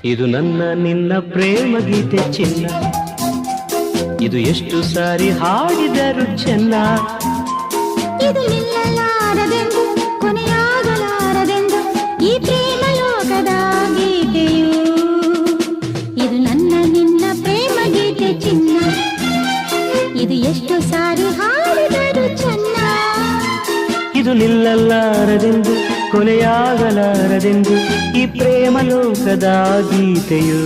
ಇದು ನನ್ನ ನಿನ್ನ ಪ್ರೇಮ ಗೀತೆ ಚಿನ್ನ, ಇದು ಎಷ್ಟು ಸಾರಿ ಹಾಡಿದರು ಚೆನ್ನ. ಇದು ನಿಲ್ಲಲಾರದೆಂದು ಕೊನೆಯಾಗಲಾರದೆಂದು ಈ ಪ್ರೇಮ ಲೋಕದ ಗೀತೆಯು. ಇದು ನನ್ನ ನಿನ್ನ ಪ್ರೇಮ ಗೀತೆ ಚಿನ್ನ, ಇದು ಎಷ್ಟು ಸಾರಿ ಹಾಡಿದರು ಚೆನ್ನ. ಇದು ನಿಲ್ಲಲಾರದೆಂದು ಕೊನೆಯಾಗಲಾರದೆಂದು ಈ ಪ್ರೇಮ ಲೋಕದ ಗೀತೆಯು.